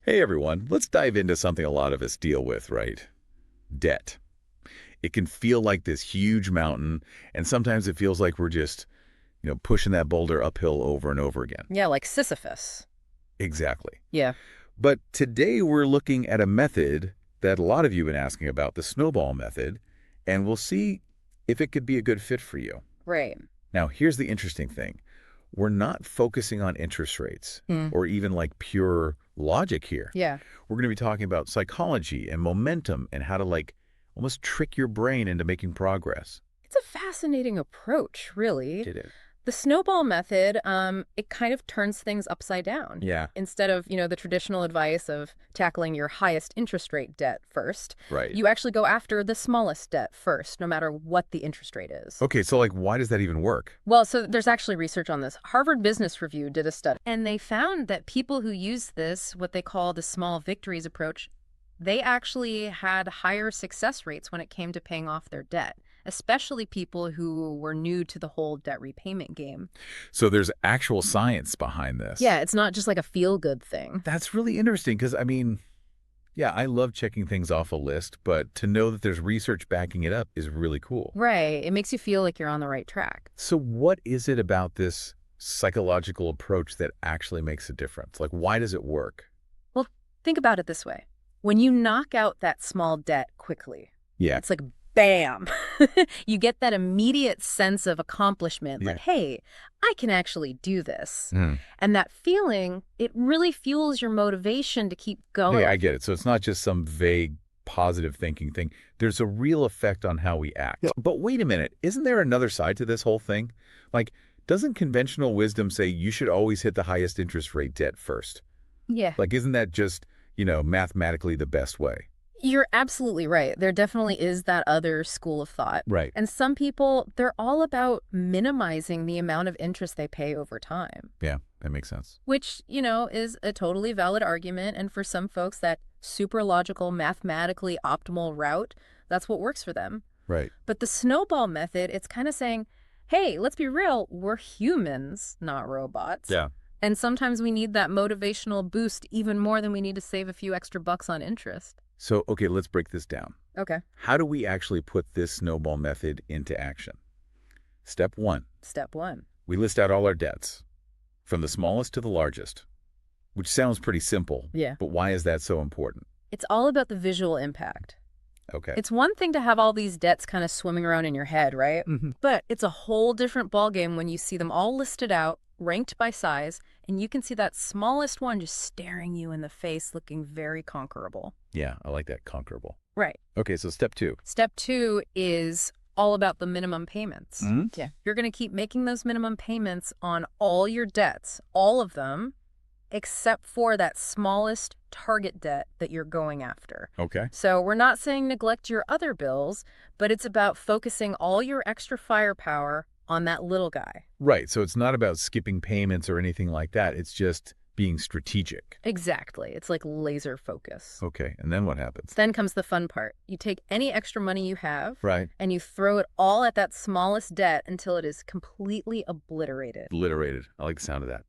Hey everyone, let's dive into something a lot of us deal with, right? Debt. It can feel like this huge mountain, and sometimes it feels like we're just, pushing that boulder uphill over and over again. Yeah, like Sisyphus. Exactly. Yeah. But today we're looking at a method that a lot of you have been asking about, the snowball method, and we'll see if it could be a good fit for you. Right. Now, here's the interesting thing. We're not focusing on interest rates Hmm. or even like pure logic here. Yeah. We're going to be talking about psychology and momentum and how to almost trick your brain into making progress. It's a fascinating approach, really. It is. The snowball method, it kind of turns things upside down. Yeah, Instead of, the traditional advice of tackling your highest interest rate debt first, right. you actually go after the smallest debt first, no matter what the interest rate is. Okay, so why does that even work? Well, so there's actually research on this. Harvard Business Review did a study, and they found that people who use this, what they call the small victories approach, they actually had higher success rates when it came to paying off their debt, especially people who were new to the whole debt repayment game. So there's actual science behind this. Yeah, it's not just like a feel-good thing. That's really interesting because, yeah, I love checking things off a list, but to know that there's research backing it up is really cool. Right. It makes you feel like you're on the right track. So what is it about this psychological approach that actually makes a difference? Why does it work? Well, think about it this way. When you knock out that small debt quickly, Yeah. it's like bam. You get that immediate sense of accomplishment, like, Yeah. hey, I can actually do this. Mm. And that feeling, it really fuels your motivation to keep going. Hey, I get it. So it's not just some vague positive thinking thing. There's a real effect on how we act. Yeah. But wait a minute. Isn't there another side to this whole thing? Doesn't conventional wisdom say you should always hit the highest interest rate debt first? Yeah. Isn't that just, mathematically the best way? You're absolutely right. There definitely is that other school of thought. Right. And some people, they're all about minimizing the amount of interest they pay over time, Yeah, that makes sense. which, is a totally valid argument. And for some folks, that super logical, mathematically optimal route, that's what works for them. Right. But the snowball method, it's kind of saying, hey, let's be real, we're humans, not robots. Yeah. And sometimes we need that motivational boost even more than we need to save a few extra bucks on interest. So, okay, let's break this down. Okay. How do we actually put this snowball method into action? Step one, Step one. we list out all our debts, from the smallest to the largest, which sounds pretty simple. Yeah. But why is that so important? It's all about the visual impact. Okay. It's one thing to have all these debts kind of swimming around in your head, right? Mm-hmm. But it's a whole different ballgame when you see them all listed out, ranked by size, and you can see that smallest one just staring you in the face, looking very conquerable. Yeah, I like that, conquerable. Right. Okay, so step two. Step two is all about the minimum payments. Mm-hmm. Yeah. You're going to keep making those minimum payments on all your debts, all of them, except for that smallest target debt that you're going after. Okay. So we're not saying neglect your other bills, but it's about focusing all your extra firepower on that little guy. Right, so it's not about skipping payments or anything like that. It's just being strategic. Exactly. It's like laser focus. Okay, and then what happens? Then comes the fun part. You take any extra money you have Right. and you throw it all at that smallest debt until it is completely obliterated. Obliterated. I like the sound of that.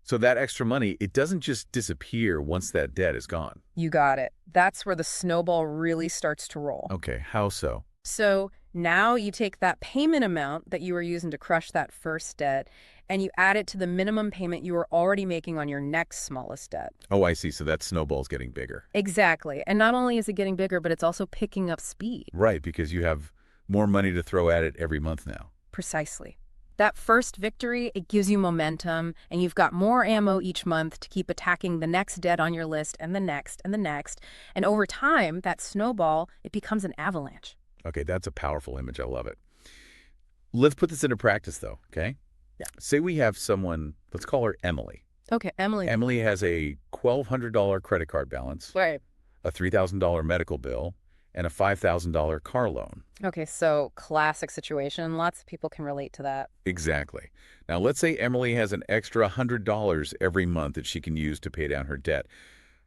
So that extra money, it doesn't just disappear once that debt is gone. You got it. That's where the snowball really starts to roll. Okay, how so? So now you take that payment amount that you were using to crush that first debt and you add it to the minimum payment you were already making on your next smallest debt. Oh, I see. So that snowball's getting bigger. Exactly. And not only is it getting bigger, but it's also picking up speed. Right, because you have more money to throw at it every month now. Precisely. That first victory, it gives you momentum, and you've got more ammo each month to keep attacking the next debt on your list and the next and the next. And over time, that snowball, it becomes an avalanche. Okay, that's a powerful image. I love it. Let's put this into practice, though, okay? Yeah. Say we have someone, let's call her Emily. Okay, Emily. Emily has a $1,200 credit card balance, Right. a $3,000 medical bill, and a $5,000 car loan. Okay, so classic situation. Lots of people can relate to that. Exactly. Now, let's say Emily has an extra $100 every month that she can use to pay down her debt.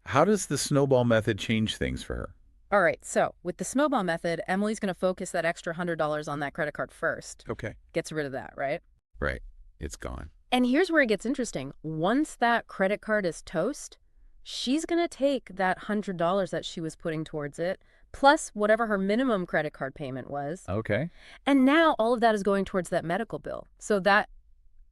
How does the snowball method change things for her? All right, so with the snowball method, Emily's going to focus that extra $100 on that credit card first. Okay. Gets rid of that, right? Right. It's gone. And here's where it gets interesting. Once that credit card is toast, she's going to take that $100 that she was putting towards it, plus whatever her minimum credit card payment was. Okay. And now all of that is going towards that medical bill. So that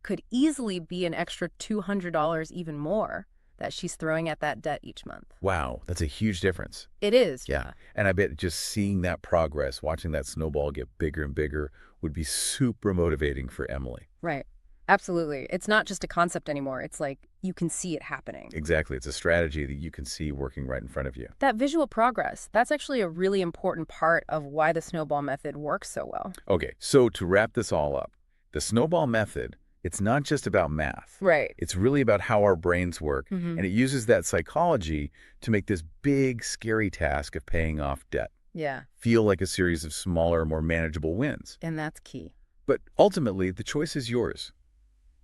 could easily be an extra $200 even more that she's throwing at that debt each month. Wow, that's a huge difference. It is. Yeah. And I bet just seeing that progress, watching that snowball get bigger and bigger would be super motivating for Emily. Right. Absolutely. It's not just a concept anymore. It's like you can see it happening. Exactly. It's a strategy that you can see working right in front of you. That visual progress, that's actually a really important part of why the snowball method works so well. Okay, so to wrap this all up, the snowball method, it's not just about math. Right. It's really about how our brains work, Mm-hmm. and it uses that psychology to make this big, scary task of paying off debt Yeah. feel like a series of smaller, more manageable wins. And that's key. But ultimately, the choice is yours.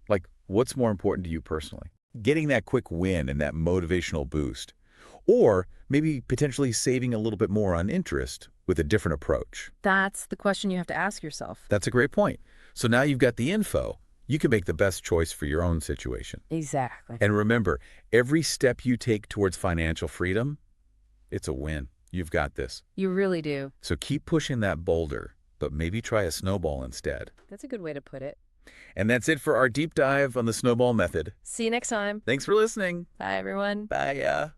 Like, what's more important to you personally? Getting that quick win and that motivational boost, or maybe potentially saving a little bit more on interest with a different approach. That's the question you have to ask yourself. That's a great point. So now you've got the info. You can make the best choice for your own situation. Exactly. And remember, every step you take towards financial freedom, it's a win. You've got this. You really do. So keep pushing that boulder, but maybe try a snowball instead. That's a good way to put it. And that's it for our deep dive on the snowball method. See you next time. Thanks for listening. Bye, everyone. Bye.